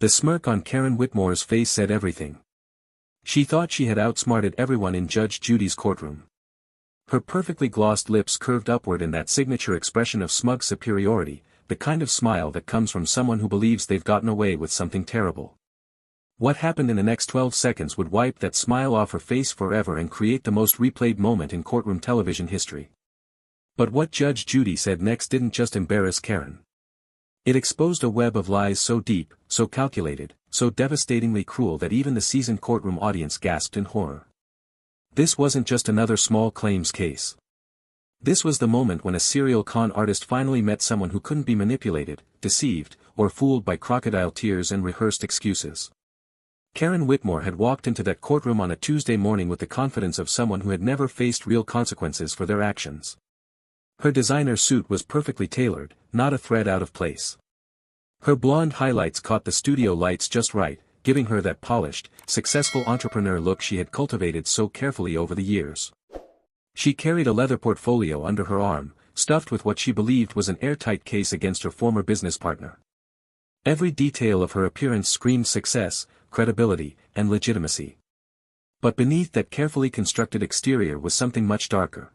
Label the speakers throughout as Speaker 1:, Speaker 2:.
Speaker 1: The smirk on Karen Whitmore's face said everything. She thought she had outsmarted everyone in Judge Judy's courtroom. Her perfectly glossed lips curved upward in that signature expression of smug superiority, the kind of smile that comes from someone who believes they've gotten away with something terrible. What happened in the next 12 seconds would wipe that smile off her face forever and create the most replayed moment in courtroom television history. But what Judge Judy said next didn't just embarrass Karen. It exposed a web of lies so deep, so calculated, so devastatingly cruel that even the seasoned courtroom audience gasped in horror. This wasn't just another small claims case. This was the moment when a serial con artist finally met someone who couldn't be manipulated, deceived, or fooled by crocodile tears and rehearsed excuses. Karen Whitmore had walked into that courtroom on a Tuesday morning with the confidence of someone who had never faced real consequences for their actions. Her designer suit was perfectly tailored, not a thread out of place. Her blonde highlights caught the studio lights just right, giving her that polished, successful entrepreneur look she had cultivated so carefully over the years. She carried a leather portfolio under her arm, stuffed with what she believed was an airtight case against her former business partner. Every detail of her appearance screamed success, credibility, and legitimacy. But beneath that carefully constructed exterior was something much darker.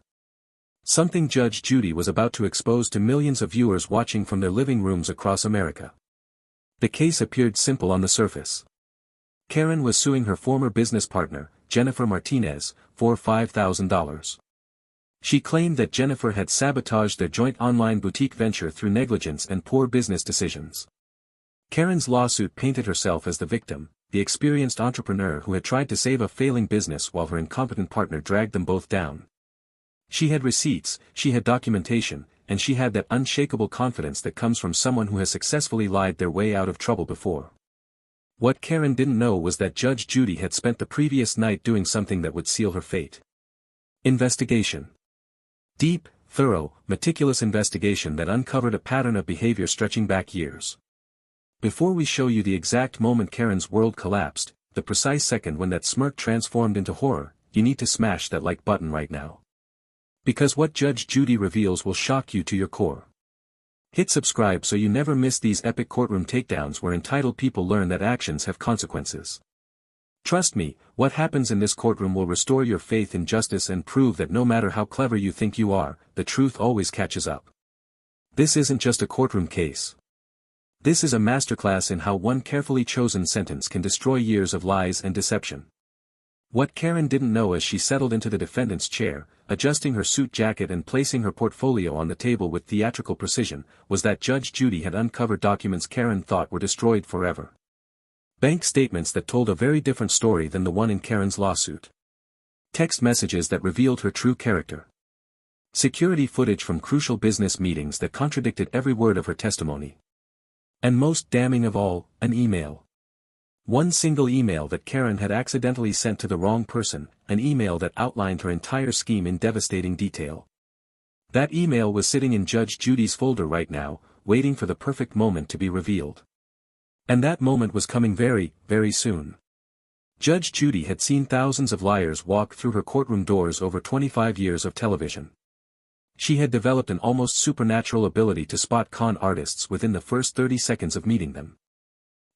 Speaker 1: Something Judge Judy was about to expose to millions of viewers watching from their living rooms across America. The case appeared simple on the surface. Karen was suing her former business partner, Jennifer Martinez, for $5,000. She claimed that Jennifer had sabotaged their joint online boutique venture through negligence and poor business decisions. Karen's lawsuit painted herself as the victim, the experienced entrepreneur who had tried to save a failing business while her incompetent partner dragged them both down. She had receipts, she had documentation, and she had that unshakable confidence that comes from someone who has successfully lied their way out of trouble before. What Karen didn't know was that Judge Judy had spent the previous night doing something that would seal her fate. Investigation. Deep, thorough, meticulous investigation that uncovered a pattern of behavior stretching back years. Before we show you the exact moment Karen's world collapsed, the precise second when that smirk transformed into horror, you need to smash that like button right now. Because what Judge Judy reveals will shock you to your core. Hit subscribe so you never miss these epic courtroom takedowns where entitled people learn that actions have consequences. Trust me, what happens in this courtroom will restore your faith in justice and prove that no matter how clever you think you are, the truth always catches up. This isn't just a courtroom case. This is a masterclass in how one carefully chosen sentence can destroy years of lies and deception. What Karen didn't know as she settled into the defendant's chair, adjusting her suit jacket and placing her portfolio on the table with theatrical precision, was that Judge Judy had uncovered documents Karen thought were destroyed forever. Bank statements that told a very different story than the one in Karen's lawsuit. Text messages that revealed her true character. Security footage from crucial business meetings that contradicted every word of her testimony. And most damning of all, an email. One single email that Karen had accidentally sent to the wrong person, an email that outlined her entire scheme in devastating detail. That email was sitting in Judge Judy's folder right now, waiting for the perfect moment to be revealed. And that moment was coming very, very soon. Judge Judy had seen thousands of liars walk through her courtroom doors over 25 years of television. She had developed an almost supernatural ability to spot con artists within the first 30 seconds of meeting them.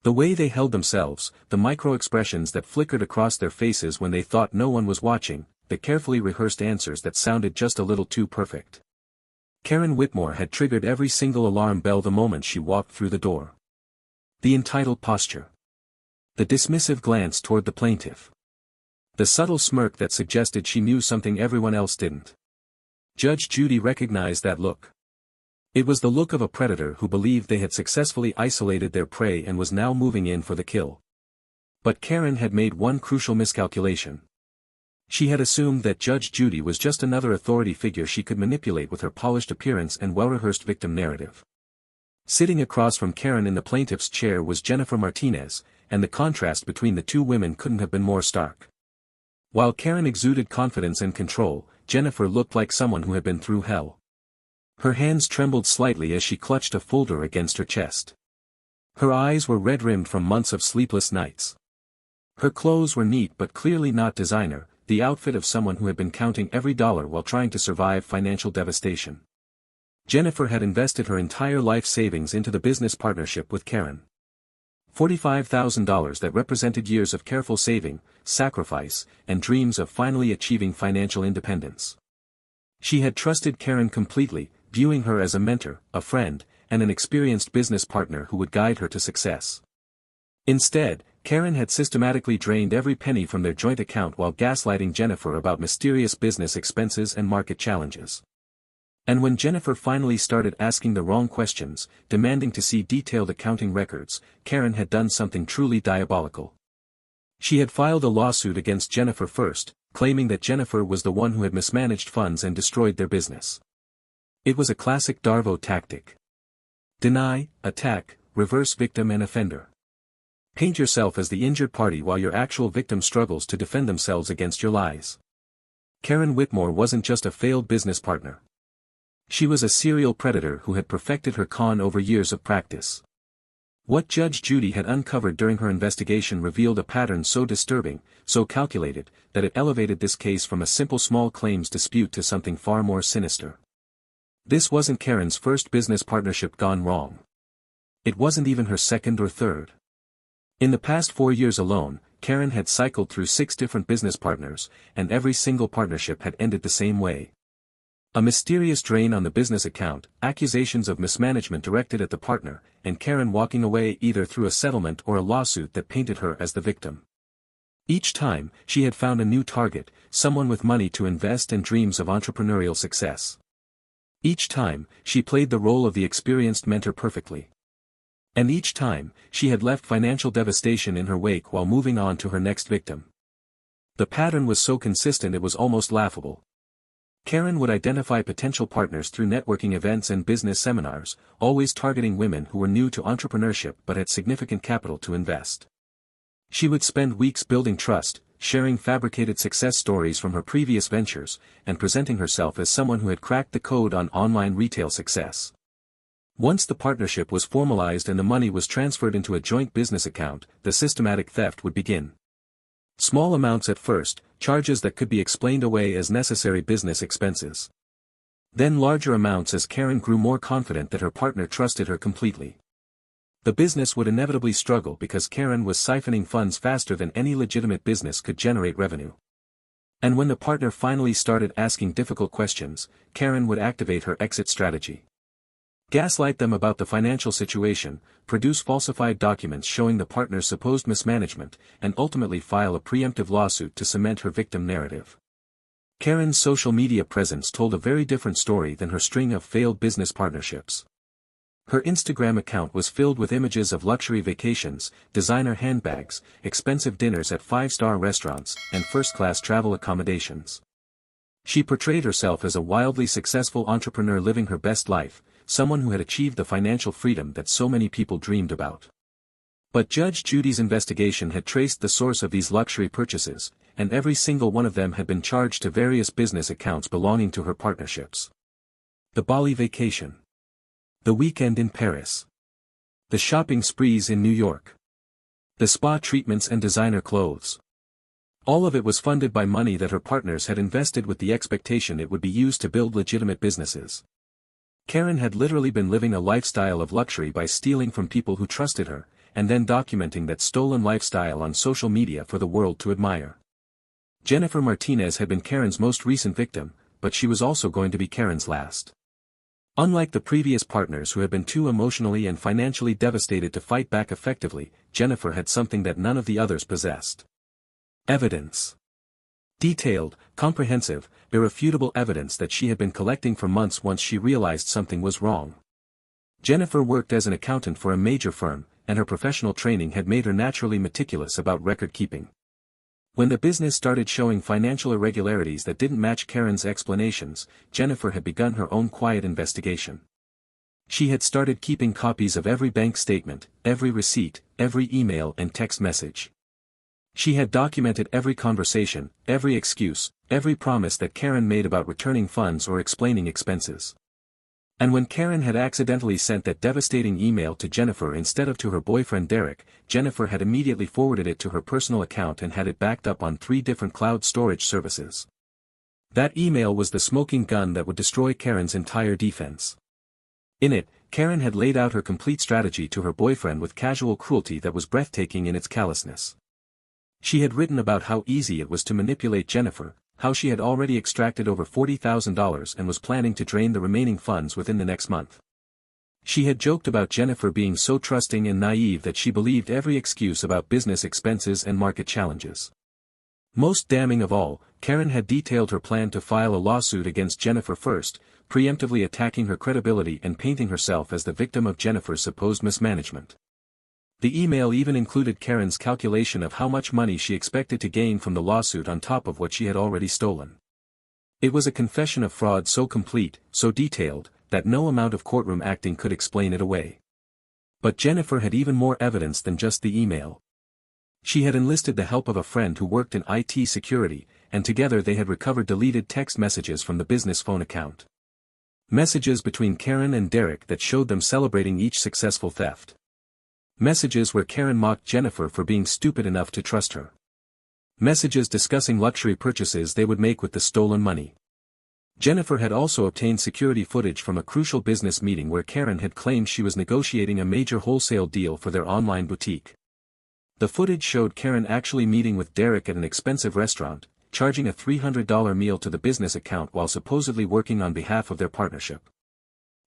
Speaker 1: The way they held themselves, the micro-expressions that flickered across their faces when they thought no one was watching, the carefully rehearsed answers that sounded just a little too perfect. Karen Whitmore had triggered every single alarm bell the moment she walked through the door. The entitled posture. The dismissive glance toward the plaintiff. The subtle smirk that suggested she knew something everyone else didn't. Judge Judy recognized that look. It was the look of a predator who believed they had successfully isolated their prey and was now moving in for the kill. But Karen had made one crucial miscalculation. She had assumed that Judge Judy was just another authority figure she could manipulate with her polished appearance and well-rehearsed victim narrative. Sitting across from Karen in the plaintiff's chair was Jennifer Martinez, and the contrast between the two women couldn't have been more stark. While Karen exuded confidence and control, Jennifer looked like someone who had been through hell. Her hands trembled slightly as she clutched a folder against her chest. Her eyes were red-rimmed from months of sleepless nights. Her clothes were neat but clearly not designer, the outfit of someone who had been counting every dollar while trying to survive financial devastation. Jennifer had invested her entire life savings into the business partnership with Karen. $45,000 that represented years of careful saving, sacrifice, and dreams of finally achieving financial independence. She had trusted Karen completely, viewing her as a mentor, a friend, and an experienced business partner who would guide her to success. Instead, Karen had systematically drained every penny from their joint account while gaslighting Jennifer about mysterious business expenses and market challenges. And when Jennifer finally started asking the wrong questions, demanding to see detailed accounting records, Karen had done something truly diabolical. She had filed a lawsuit against Jennifer first, claiming that Jennifer was the one who had mismanaged funds and destroyed their business. It was a classic Darvo tactic. Deny, attack, reverse victim and offender. Paint yourself as the injured party while your actual victim struggles to defend themselves against your lies. Karen Whitmore wasn't just a failed business partner. She was a serial predator who had perfected her con over years of practice. What Judge Judy had uncovered during her investigation revealed a pattern so disturbing, so calculated, that it elevated this case from a simple small claims dispute to something far more sinister. This wasn't Karen's first business partnership gone wrong. It wasn't even her second or third. In the past 4 years alone, Karen had cycled through 6 different business partners, and every single partnership had ended the same way. A mysterious drain on the business account, accusations of mismanagement directed at the partner, and Karen walking away either through a settlement or a lawsuit that painted her as the victim. Each time, she had found a new target, someone with money to invest and dreams of entrepreneurial success. Each time, she played the role of the experienced mentor perfectly. And each time, she had left financial devastation in her wake while moving on to her next victim. The pattern was so consistent it was almost laughable. Karen would identify potential partners through networking events and business seminars, always targeting women who were new to entrepreneurship but had significant capital to invest. She would spend weeks building trust, sharing fabricated success stories from her previous ventures, and presenting herself as someone who had cracked the code on online retail success. Once the partnership was formalized and the money was transferred into a joint business account, the systematic theft would begin. Small amounts at first, charges that could be explained away as necessary business expenses. Then larger amounts as Karen grew more confident that her partner trusted her completely. The business would inevitably struggle because Karen was siphoning funds faster than any legitimate business could generate revenue. And when the partner finally started asking difficult questions, Karen would activate her exit strategy. Gaslight them about the financial situation, produce falsified documents showing the partner's supposed mismanagement, and ultimately file a preemptive lawsuit to cement her victim narrative. Karen's social media presence told a very different story than her string of failed business partnerships. Her Instagram account was filled with images of luxury vacations, designer handbags, expensive dinners at 5-star restaurants, and first-class travel accommodations. She portrayed herself as a wildly successful entrepreneur living her best life, someone who had achieved the financial freedom that so many people dreamed about. But Judge Judy's investigation had traced the source of these luxury purchases, and every single one of them had been charged to various business accounts belonging to her partnerships. The Bali vacation. The weekend in Paris. The shopping sprees in New York. The spa treatments and designer clothes. All of it was funded by money that her partners had invested with the expectation it would be used to build legitimate businesses. Karen had literally been living a lifestyle of luxury by stealing from people who trusted her, and then documenting that stolen lifestyle on social media for the world to admire. Jennifer Martinez had been Karen's most recent victim, but she was also going to be Karen's last. Unlike the previous partners who had been too emotionally and financially devastated to fight back effectively, Jennifer had something that none of the others possessed. Evidence. Detailed, comprehensive, irrefutable evidence that she had been collecting for months once she realized something was wrong. Jennifer worked as an accountant for a major firm, and her professional training had made her naturally meticulous about record keeping. When the business started showing financial irregularities that didn't match Karen's explanations, Jennifer had begun her own quiet investigation. She had started keeping copies of every bank statement, every receipt, every email and text message. She had documented every conversation, every excuse, every promise that Karen made about returning funds or explaining expenses. And when Karen had accidentally sent that devastating email to Jennifer instead of to her boyfriend Derek, Jennifer had immediately forwarded it to her personal account and had it backed up on 3 different cloud storage services. That email was the smoking gun that would destroy Karen's entire defense. In it, Karen had laid out her complete strategy to her boyfriend with casual cruelty that was breathtaking in its callousness. She had written about how easy it was to manipulate Jennifer, how she had already extracted over $40,000 and was planning to drain the remaining funds within the next month. She had joked about Jennifer being so trusting and naive that she believed every excuse about business expenses and market challenges. Most damning of all, Karen had detailed her plan to file a lawsuit against Jennifer first, preemptively attacking her credibility and painting herself as the victim of Jennifer's supposed mismanagement. The email even included Karen's calculation of how much money she expected to gain from the lawsuit on top of what she had already stolen. It was a confession of fraud so complete, so detailed, that no amount of courtroom acting could explain it away. But Jennifer had even more evidence than just the email. She had enlisted the help of a friend who worked in IT security, and together they had recovered deleted text messages from the business phone account. Messages between Karen and Derek that showed them celebrating each successful theft. Messages where Karen mocked Jennifer for being stupid enough to trust her. Messages discussing luxury purchases they would make with the stolen money. Jennifer had also obtained security footage from a crucial business meeting where Karen had claimed she was negotiating a major wholesale deal for their online boutique. The footage showed Karen actually meeting with Derek at an expensive restaurant, charging a $300 meal to the business account while supposedly working on behalf of their partnership.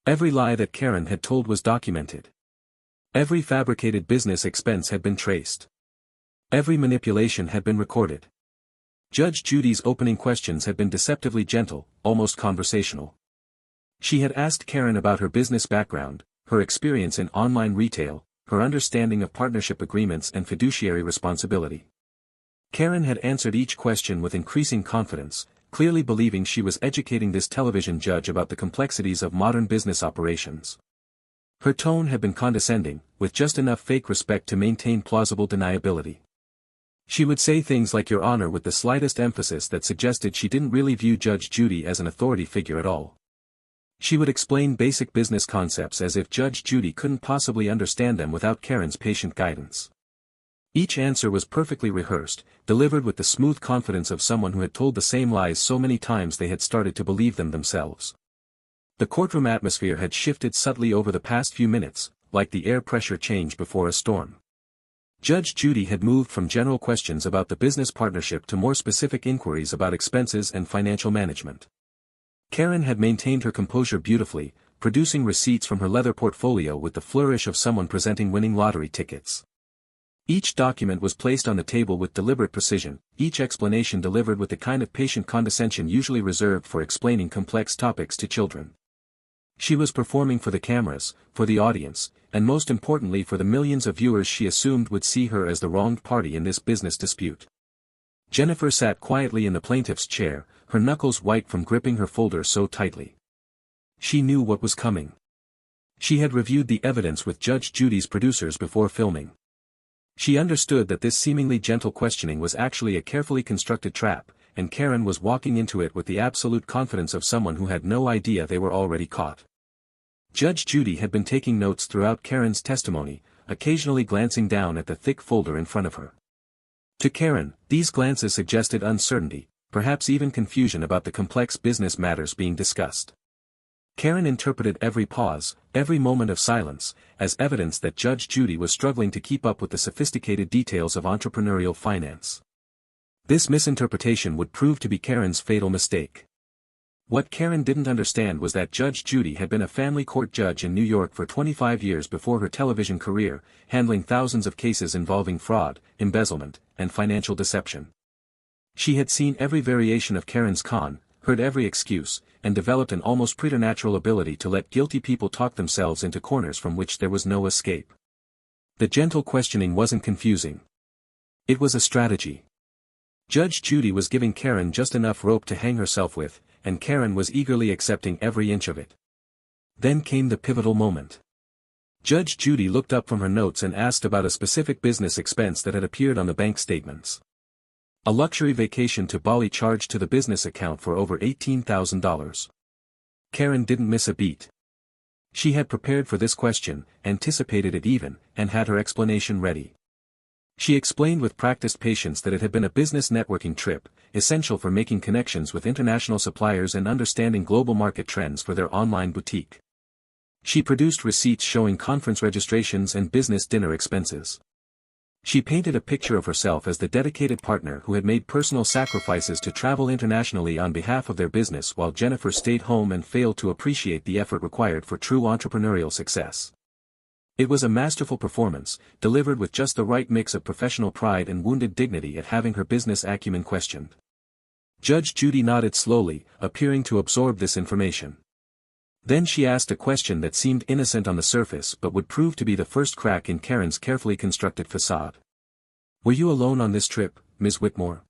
Speaker 1: Every lie that Karen had told was documented. Every fabricated business expense had been traced. Every manipulation had been recorded. Judge Judy's opening questions had been deceptively gentle, almost conversational. She had asked Karen about her business background, her experience in online retail, her understanding of partnership agreements and fiduciary responsibility. Karen had answered each question with increasing confidence, clearly believing she was educating this television judge about the complexities of modern business operations. Her tone had been condescending, with just enough fake respect to maintain plausible deniability. She would say things like "Your Honor" with the slightest emphasis that suggested she didn't really view Judge Judy as an authority figure at all. She would explain basic business concepts as if Judge Judy couldn't possibly understand them without Karen's patient guidance. Each answer was perfectly rehearsed, delivered with the smooth confidence of someone who had told the same lies so many times they had started to believe them themselves. The courtroom atmosphere had shifted subtly over the past few minutes, like the air pressure change before a storm. Judge Judy had moved from general questions about the business partnership to more specific inquiries about expenses and financial management. Karen had maintained her composure beautifully, producing receipts from her leather portfolio with the flourish of someone presenting winning lottery tickets. Each document was placed on the table with deliberate precision, each explanation delivered with the kind of patient condescension usually reserved for explaining complex topics to children. She was performing for the cameras, for the audience, and most importantly for the millions of viewers she assumed would see her as the wronged party in this business dispute. Jennifer sat quietly in the plaintiff's chair, her knuckles white from gripping her folder so tightly. She knew what was coming. She had reviewed the evidence with Judge Judy's producers before filming. She understood that this seemingly gentle questioning was actually a carefully constructed trap, and Karen was walking into it with the absolute confidence of someone who had no idea they were already caught. Judge Judy had been taking notes throughout Karen's testimony, occasionally glancing down at the thick folder in front of her. To Karen, these glances suggested uncertainty, perhaps even confusion about the complex business matters being discussed. Karen interpreted every pause, every moment of silence, as evidence that Judge Judy was struggling to keep up with the sophisticated details of entrepreneurial finance. This misinterpretation would prove to be Karen's fatal mistake. What Karen didn't understand was that Judge Judy had been a family court judge in New York for 25 years before her television career, handling thousands of cases involving fraud, embezzlement, and financial deception. She had seen every variation of Karen's con, heard every excuse, and developed an almost preternatural ability to let guilty people talk themselves into corners from which there was no escape. The gentle questioning wasn't confusing. It was a strategy. Judge Judy was giving Karen just enough rope to hang herself with, and Karen was eagerly accepting every inch of it. Then came the pivotal moment. Judge Judy looked up from her notes and asked about a specific business expense that had appeared on the bank statements. A luxury vacation to Bali charged to the business account for over $18,000. Karen didn't miss a beat. She had prepared for this question, anticipated it even, and had her explanation ready. She explained with practiced patience that it had been a business networking trip, essential for making connections with international suppliers and understanding global market trends for their online boutique. She produced receipts showing conference registrations and business dinner expenses. She painted a picture of herself as the dedicated partner who had made personal sacrifices to travel internationally on behalf of their business while Jennifer stayed home and failed to appreciate the effort required for true entrepreneurial success. It was a masterful performance, delivered with just the right mix of professional pride and wounded dignity at having her business acumen questioned. Judge Judy nodded slowly, appearing to absorb this information. Then she asked a question that seemed innocent on the surface but would prove to be the first crack in Karen's carefully constructed facade. "Were you alone on this trip, Ms. Whitmore?"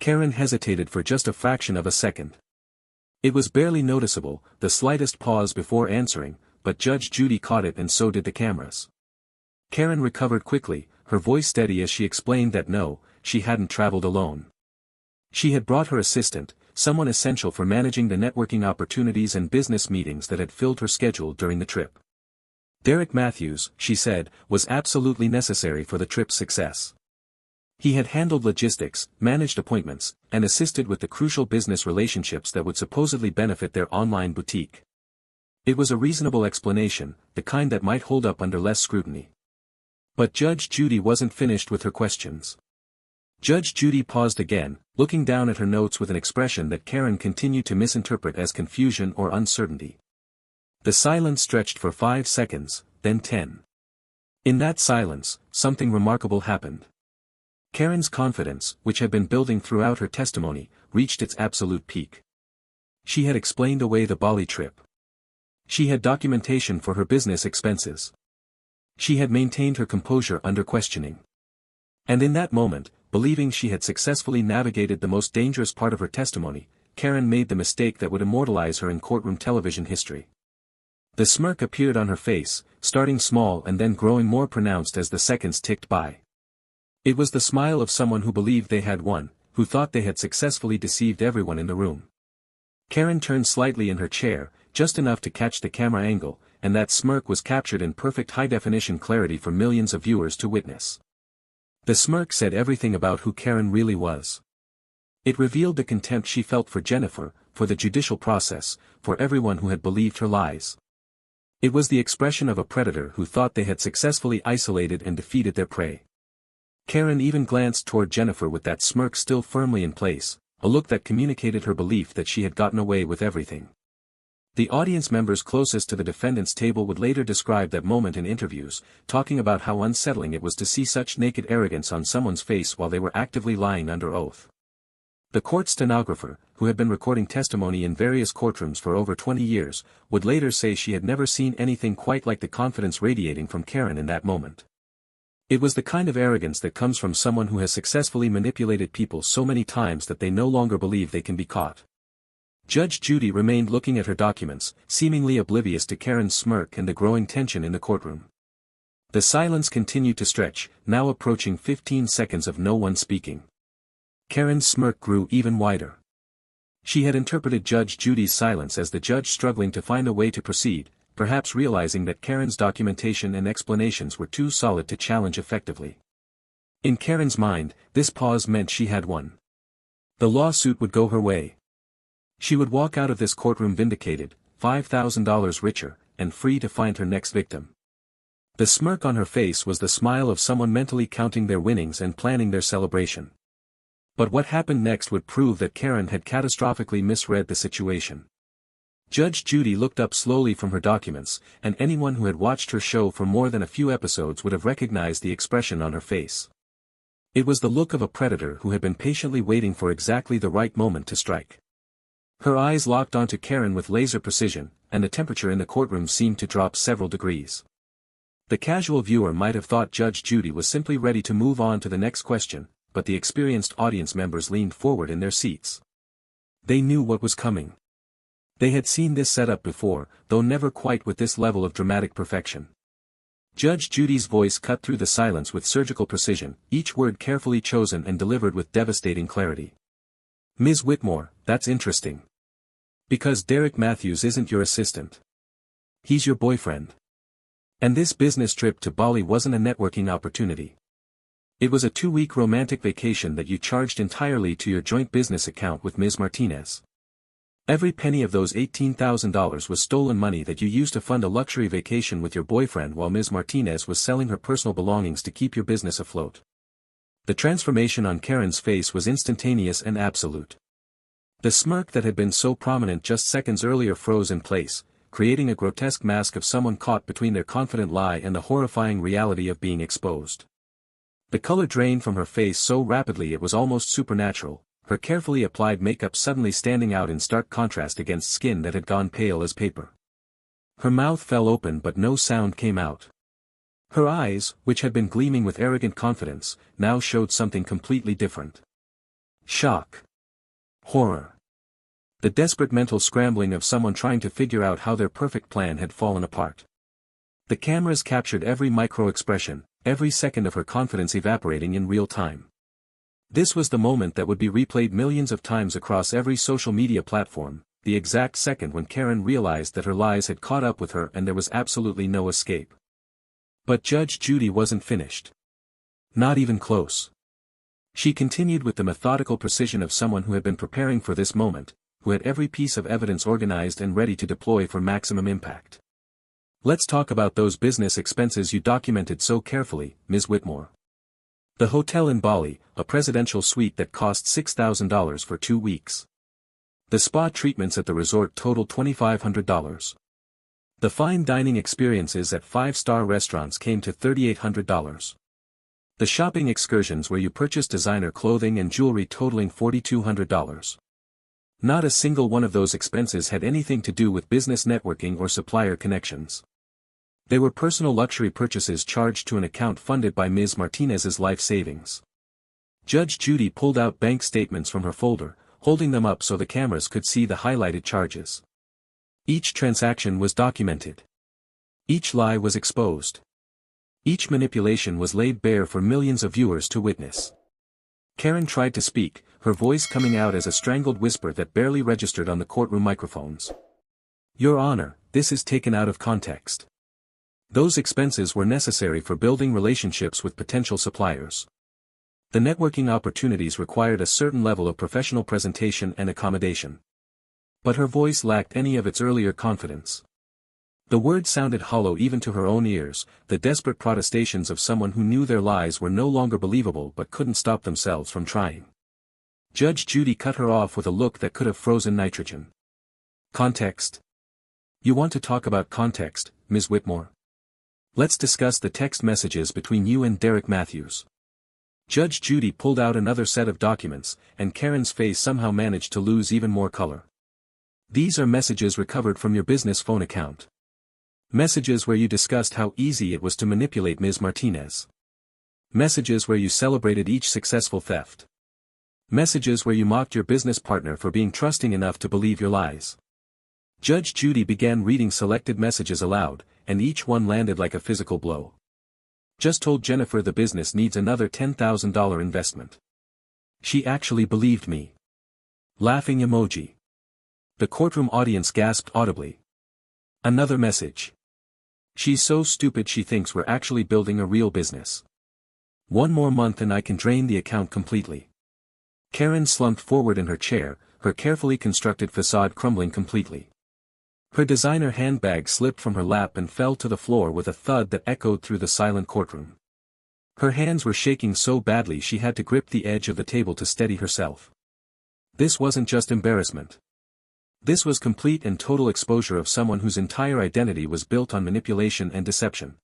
Speaker 1: Karen hesitated for just a fraction of a second. It was barely noticeable, the slightest pause before answering, but Judge Judy caught it and so did the cameras. Karen recovered quickly, her voice steady as she explained that no, she hadn't traveled alone. She had brought her assistant, someone essential for managing the networking opportunities and business meetings that had filled her schedule during the trip. Derek Matthews, she said, was absolutely necessary for the trip's success. He had handled logistics, managed appointments, and assisted with the crucial business relationships that would supposedly benefit their online boutique. It was a reasonable explanation, the kind that might hold up under less scrutiny. But Judge Judy wasn't finished with her questions. Judge Judy paused again, looking down at her notes with an expression that Karen continued to misinterpret as confusion or uncertainty. The silence stretched for 5 seconds, then 10. In that silence, something remarkable happened. Karen's confidence, which had been building throughout her testimony, reached its absolute peak. She had explained away the Bali trip. She had documentation for her business expenses. She had maintained her composure under questioning. And in that moment, believing she had successfully navigated the most dangerous part of her testimony, Karen made the mistake that would immortalize her in courtroom television history. The smirk appeared on her face, starting small and then growing more pronounced as the seconds ticked by. It was the smile of someone who believed they had won, who thought they had successfully deceived everyone in the room. Karen turned slightly in her chair, just enough to catch the camera angle, and that smirk was captured in perfect high-definition clarity for millions of viewers to witness. The smirk said everything about who Karen really was. It revealed the contempt she felt for Jennifer, for the judicial process, for everyone who had believed her lies. It was the expression of a predator who thought they had successfully isolated and defeated their prey. Karen even glanced toward Jennifer with that smirk still firmly in place, a look that communicated her belief that she had gotten away with everything. The audience members closest to the defendant's table would later describe that moment in interviews, talking about how unsettling it was to see such naked arrogance on someone's face while they were actively lying under oath. The court stenographer, who had been recording testimony in various courtrooms for over 20 years, would later say she had never seen anything quite like the confidence radiating from Karen in that moment. It was the kind of arrogance that comes from someone who has successfully manipulated people so many times that they no longer believe they can be caught. Judge Judy remained looking at her documents, seemingly oblivious to Karen's smirk and the growing tension in the courtroom. The silence continued to stretch, now approaching 15 seconds of no one speaking. Karen's smirk grew even wider. She had interpreted Judge Judy's silence as the judge struggling to find a way to proceed, perhaps realizing that Karen's documentation and explanations were too solid to challenge effectively. In Karen's mind, this pause meant she had won. The lawsuit would go her way. She would walk out of this courtroom vindicated, $5,000 richer, and free to find her next victim. The smirk on her face was the smile of someone mentally counting their winnings and planning their celebration. But what happened next would prove that Karen had catastrophically misread the situation. Judge Judy looked up slowly from her documents, and anyone who had watched her show for more than a few episodes would have recognized the expression on her face. It was the look of a predator who had been patiently waiting for exactly the right moment to strike. Her eyes locked onto Karen with laser precision, and the temperature in the courtroom seemed to drop several degrees. The casual viewer might have thought Judge Judy was simply ready to move on to the next question, but the experienced audience members leaned forward in their seats. They knew what was coming. They had seen this setup before, though never quite with this level of dramatic perfection. Judge Judy's voice cut through the silence with surgical precision, each word carefully chosen and delivered with devastating clarity. "Ms. Whitmore, that's interesting. Because Derek Matthews isn't your assistant. He's your boyfriend. And this business trip to Bali wasn't a networking opportunity. It was a 2-week romantic vacation that you charged entirely to your joint business account with Ms. Martinez. Every penny of those $18,000 was stolen money that you used to fund a luxury vacation with your boyfriend while Ms. Martinez was selling her personal belongings to keep your business afloat. The transformation on Karen's face was instantaneous and absolute. The smirk that had been so prominent just seconds earlier froze in place, creating a grotesque mask of someone caught between their confident lie and the horrifying reality of being exposed. The color drained from her face so rapidly it was almost supernatural, her carefully applied makeup suddenly standing out in stark contrast against skin that had gone pale as paper. Her mouth fell open but no sound came out. Her eyes, which had been gleaming with arrogant confidence, now showed something completely different. Shock. Horror. The desperate mental scrambling of someone trying to figure out how their perfect plan had fallen apart. The cameras captured every micro-expression, every second of her confidence evaporating in real time. This was the moment that would be replayed millions of times across every social media platform, the exact second when Karen realized that her lies had caught up with her and there was absolutely no escape. But Judge Judy wasn't finished. Not even close. She continued with the methodical precision of someone who had been preparing for this moment, who had every piece of evidence organized and ready to deploy for maximum impact. Let's talk about those business expenses you documented so carefully, Ms. Whitmore. The hotel in Bali, a presidential suite that cost $6,000 for 2 weeks. The spa treatments at the resort totaled $2,500. The fine dining experiences at 5-star restaurants came to $3,800. The shopping excursions where you purchased designer clothing and jewelry totaling $4,200. Not a single one of those expenses had anything to do with business networking or supplier connections. They were personal luxury purchases charged to an account funded by Ms. Martinez's life savings. Judge Judy pulled out bank statements from her folder, holding them up so the cameras could see the highlighted charges. Each transaction was documented. Each lie was exposed. Each manipulation was laid bare for millions of viewers to witness. Karen tried to speak, her voice coming out as a strangled whisper that barely registered on the courtroom microphones. Your Honor, this is taken out of context. Those expenses were necessary for building relationships with potential suppliers. The networking opportunities required a certain level of professional presentation and accommodation. But her voice lacked any of its earlier confidence. The words sounded hollow even to her own ears, the desperate protestations of someone who knew their lies were no longer believable but couldn't stop themselves from trying. Judge Judy cut her off with a look that could have frozen nitrogen. Context. You want to talk about context, Ms. Whitmore? Let's discuss the text messages between you and Derek Matthews. Judge Judy pulled out another set of documents, and Karen's face somehow managed to lose even more color. These are messages recovered from your business phone account. Messages where you discussed how easy it was to manipulate Ms. Martinez. Messages where you celebrated each successful theft. Messages where you mocked your business partner for being trusting enough to believe your lies. Judge Judy began reading selected messages aloud, and each one landed like a physical blow. Just told Jennifer the business needs another $10,000 investment. She actually believed me. Laughing emoji. The courtroom audience gasped audibly. Another message. She's so stupid she thinks we're actually building a real business. One more month and I can drain the account completely. Karen slumped forward in her chair, her carefully constructed facade crumbling completely. Her designer handbag slipped from her lap and fell to the floor with a thud that echoed through the silent courtroom. Her hands were shaking so badly she had to grip the edge of the table to steady herself. This wasn't just embarrassment. This was complete and total exposure of someone whose entire identity was built on manipulation and deception.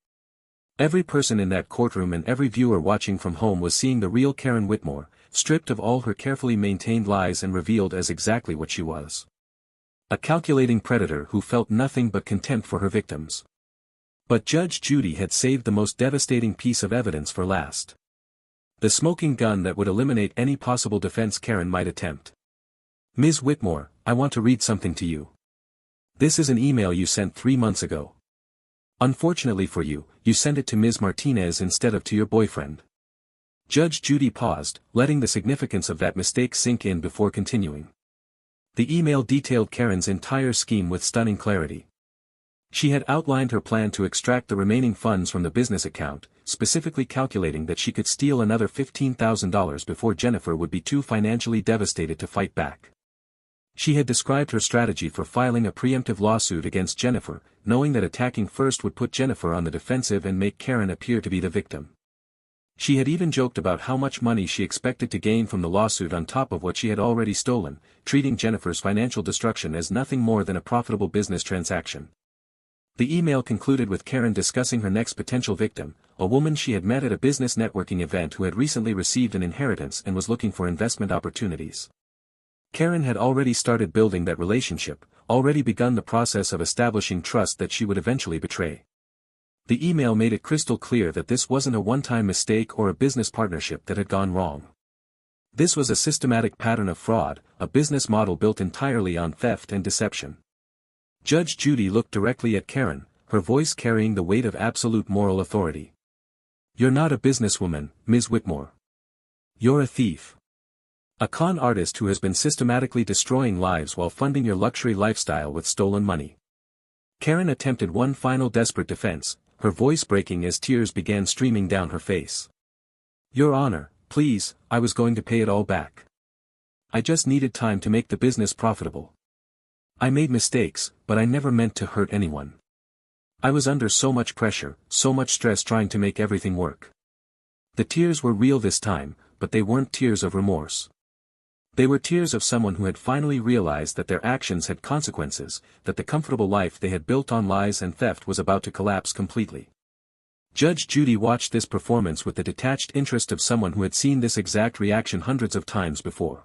Speaker 1: Every person in that courtroom and every viewer watching from home was seeing the real Karen Whitmore, stripped of all her carefully maintained lies and revealed as exactly what she was. A calculating predator who felt nothing but contempt for her victims. But Judge Judy had saved the most devastating piece of evidence for last. The smoking gun that would eliminate any possible defense Karen might attempt. Ms. Whitmore, I want to read something to you. This is an email you sent 3 months ago. Unfortunately for you, you sent it to Ms. Martinez instead of to your boyfriend. Judge Judy paused, letting the significance of that mistake sink in before continuing. The email detailed Karen's entire scheme with stunning clarity. She had outlined her plan to extract the remaining funds from the business account, specifically calculating that she could steal another $15,000 before Jennifer would be too financially devastated to fight back. She had described her strategy for filing a preemptive lawsuit against Jennifer, knowing that attacking first would put Jennifer on the defensive and make Karen appear to be the victim. She had even joked about how much money she expected to gain from the lawsuit on top of what she had already stolen, treating Jennifer's financial destruction as nothing more than a profitable business transaction. The email concluded with Karen discussing her next potential victim, a woman she had met at a business networking event who had recently received an inheritance and was looking for investment opportunities. Karen had already started building that relationship, already begun the process of establishing trust that she would eventually betray. The email made it crystal clear that this wasn't a one-time mistake or a business partnership that had gone wrong. This was a systematic pattern of fraud, a business model built entirely on theft and deception. Judge Judy looked directly at Karen, her voice carrying the weight of absolute moral authority. "You're not a businesswoman, Ms. Whitmore. You're a thief. A con artist who has been systematically destroying lives while funding your luxury lifestyle with stolen money." Karen attempted one final desperate defense, her voice breaking as tears began streaming down her face. "Your Honor, please, I was going to pay it all back. I just needed time to make the business profitable. I made mistakes, but I never meant to hurt anyone. I was under so much pressure, so much stress trying to make everything work." The tears were real this time, but they weren't tears of remorse. They were tears of someone who had finally realized that their actions had consequences, that the comfortable life they had built on lies and theft was about to collapse completely. Judge Judy watched this performance with the detached interest of someone who had seen this exact reaction hundreds of times before.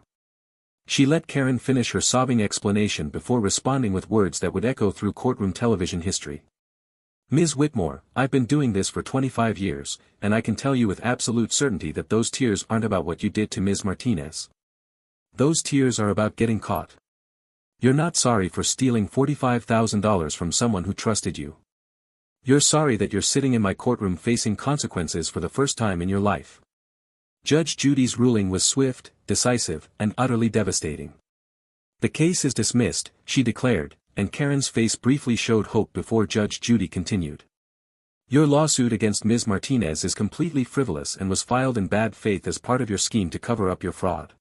Speaker 1: She let Karen finish her sobbing explanation before responding with words that would echo through courtroom television history. "Ms. Whitmore, I've been doing this for 25 years, and I can tell you with absolute certainty that those tears aren't about what you did to Ms. Martinez. Those tears are about getting caught. You're not sorry for stealing $45,000 from someone who trusted you. You're sorry that you're sitting in my courtroom facing consequences for the first time in your life." Judge Judy's ruling was swift, decisive, and utterly devastating. "The case is dismissed," she declared, and Karen's face briefly showed hope before Judge Judy continued. "Your lawsuit against Ms. Martinez is completely frivolous and was filed in bad faith as part of your scheme to cover up your fraud.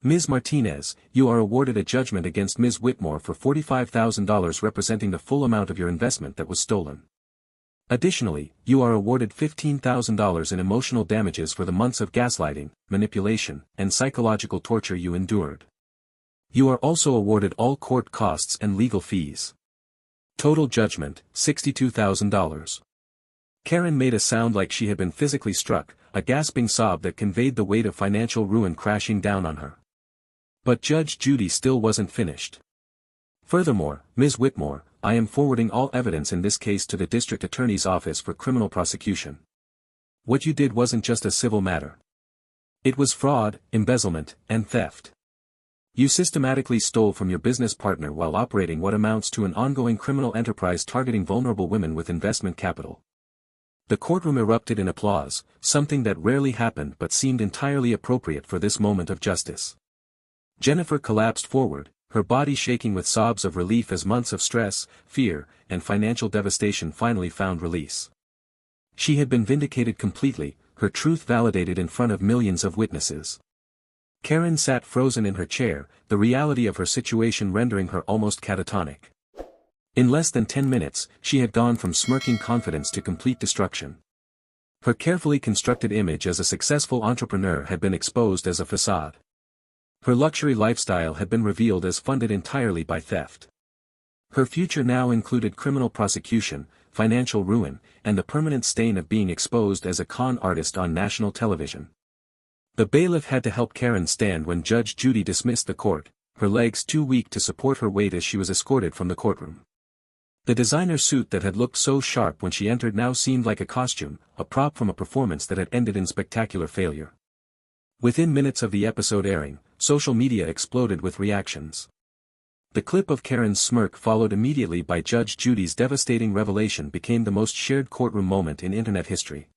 Speaker 1: Ms. Martinez, you are awarded a judgment against Ms. Whitmore for $45,000 representing the full amount of your investment that was stolen. Additionally, you are awarded $15,000 in emotional damages for the months of gaslighting, manipulation, and psychological torture you endured. You are also awarded all court costs and legal fees. Total judgment, $62,000. Karen made a sound like she had been physically struck, a gasping sob that conveyed the weight of financial ruin crashing down on her. But Judge Judy still wasn't finished. "Furthermore, Ms. Whitmore, I am forwarding all evidence in this case to the District Attorney's Office for criminal prosecution. What you did wasn't just a civil matter. It was fraud, embezzlement, and theft. You systematically stole from your business partner while operating what amounts to an ongoing criminal enterprise targeting vulnerable women with investment capital." The courtroom erupted in applause, something that rarely happened but seemed entirely appropriate for this moment of justice. Jennifer collapsed forward, her body shaking with sobs of relief as months of stress, fear, and financial devastation finally found release. She had been vindicated completely, her truth validated in front of millions of witnesses. Karen sat frozen in her chair, the reality of her situation rendering her almost catatonic. In less than 10 minutes, she had gone from smirking confidence to complete destruction. Her carefully constructed image as a successful entrepreneur had been exposed as a facade. Her luxury lifestyle had been revealed as funded entirely by theft. Her future now included criminal prosecution, financial ruin, and the permanent stain of being exposed as a con artist on national television. The bailiff had to help Karen stand when Judge Judy dismissed the court, her legs too weak to support her weight as she was escorted from the courtroom. The designer suit that had looked so sharp when she entered now seemed like a costume, a prop from a performance that had ended in spectacular failure. Within minutes of the episode airing, social media exploded with reactions. The clip of Karen's smirk followed immediately by Judge Judy's devastating revelation became the most shared courtroom moment in internet history.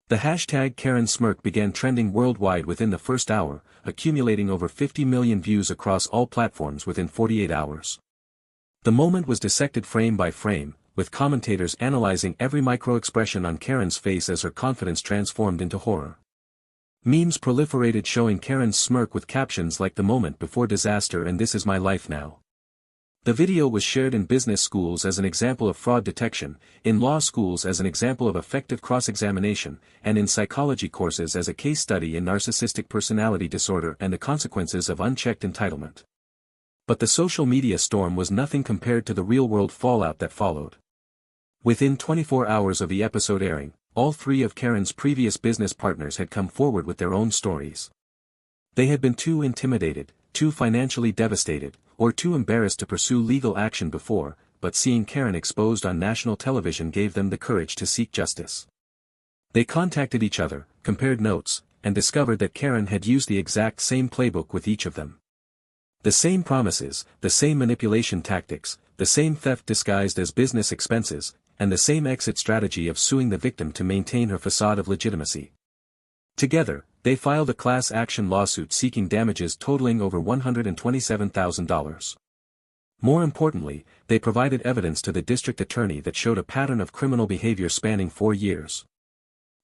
Speaker 1: The hashtag Karen smirk began trending worldwide within the first hour, accumulating over 50 million views across all platforms within 48 hours. The moment was dissected frame by frame, with commentators analyzing every micro-expression on Karen's face as her confidence transformed into horror. Memes proliferated showing Karen's smirk with captions like "the moment before disaster" and "this is my life now." The video was shared in business schools as an example of fraud detection, in law schools as an example of effective cross-examination, and in psychology courses as a case study in narcissistic personality disorder and the consequences of unchecked entitlement. But the social media storm was nothing compared to the real-world fallout that followed. Within 24 hours of the episode airing, all three of Karen's previous business partners had come forward with their own stories. They had been too intimidated, too financially devastated, or too embarrassed to pursue legal action before, but seeing Karen exposed on national television gave them the courage to seek justice. They contacted each other, compared notes, and discovered that Karen had used the exact same playbook with each of them. The same promises, the same manipulation tactics, the same theft disguised as business expenses, and the same exit strategy of suing the victim to maintain her facade of legitimacy. Together, they filed a class action lawsuit seeking damages totaling over $127,000. More importantly, they provided evidence to the district attorney that showed a pattern of criminal behavior spanning 4 years.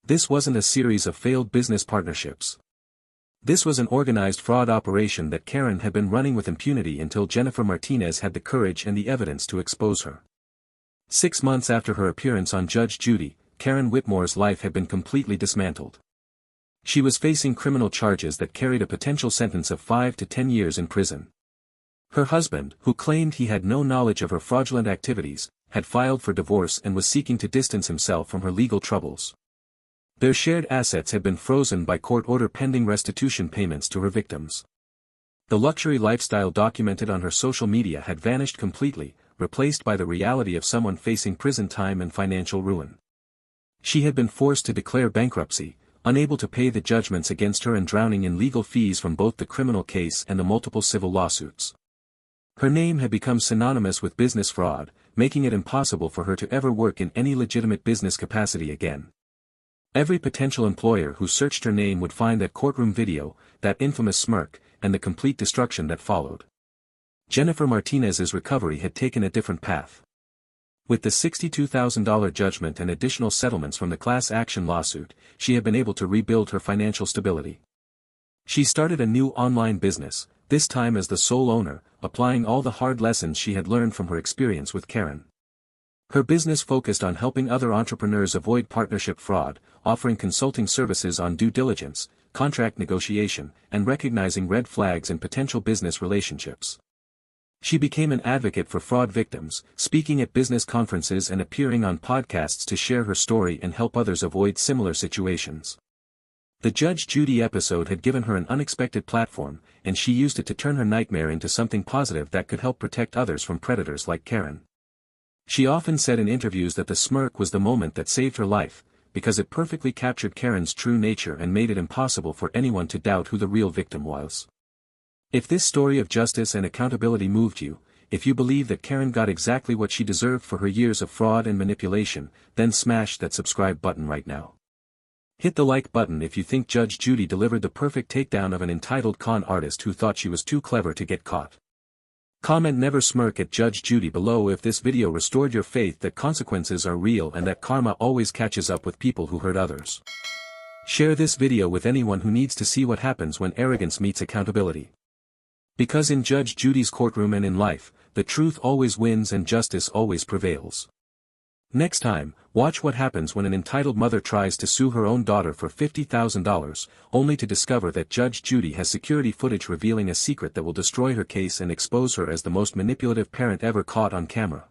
Speaker 1: This wasn't a series of failed business partnerships. This was an organized fraud operation that Karen had been running with impunity until Jennifer Martinez had the courage and the evidence to expose her. 6 months after her appearance on Judge Judy, Karen Whitmore's life had been completely dismantled. She was facing criminal charges that carried a potential sentence of 5 to 10 years in prison. Her husband, who claimed he had no knowledge of her fraudulent activities, had filed for divorce and was seeking to distance himself from her legal troubles. Their shared assets had been frozen by court order pending restitution payments to her victims. The luxury lifestyle documented on her social media had vanished completely, replaced by the reality of someone facing prison time and financial ruin. She had been forced to declare bankruptcy, unable to pay the judgments against her and drowning in legal fees from both the criminal case and the multiple civil lawsuits. Her name had become synonymous with business fraud, making it impossible for her to ever work in any legitimate business capacity again. Every potential employer who searched her name would find that courtroom video, that infamous smirk, and the complete destruction that followed. Jennifer Martinez's recovery had taken a different path. With the $62,000 judgment and additional settlements from the class action lawsuit, she had been able to rebuild her financial stability. She started a new online business, this time as the sole owner, applying all the hard lessons she had learned from her experience with Karen. Her business focused on helping other entrepreneurs avoid partnership fraud, offering consulting services on due diligence, contract negotiation, and recognizing red flags in potential business relationships. She became an advocate for fraud victims, speaking at business conferences and appearing on podcasts to share her story and help others avoid similar situations. The Judge Judy episode had given her an unexpected platform, and she used it to turn her nightmare into something positive that could help protect others from predators like Karen. She often said in interviews that the smirk was the moment that saved her life, because it perfectly captured Karen's true nature and made it impossible for anyone to doubt who the real victim was. If this story of justice and accountability moved you, if you believe that Karen got exactly what she deserved for her years of fraud and manipulation, then smash that subscribe button right now. Hit the like button if you think Judge Judy delivered the perfect takedown of an entitled con artist who thought she was too clever to get caught. Comment "never smirk" at Judge Judy below if this video restored your faith that consequences are real and that karma always catches up with people who hurt others. Share this video with anyone who needs to see what happens when arrogance meets accountability. Because in Judge Judy's courtroom and in life, the truth always wins and justice always prevails. Next time, watch what happens when an entitled mother tries to sue her own daughter for $50,000, only to discover that Judge Judy has security footage revealing a secret that will destroy her case and expose her as the most manipulative parent ever caught on camera.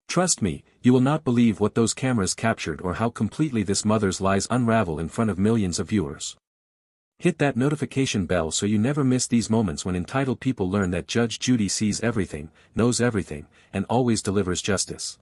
Speaker 1: Trust me, you will not believe what those cameras captured or how completely this mother's lies unravel in front of millions of viewers. Hit that notification bell so you never miss these moments when entitled people learn that Judge Judy sees everything, knows everything, and always delivers justice.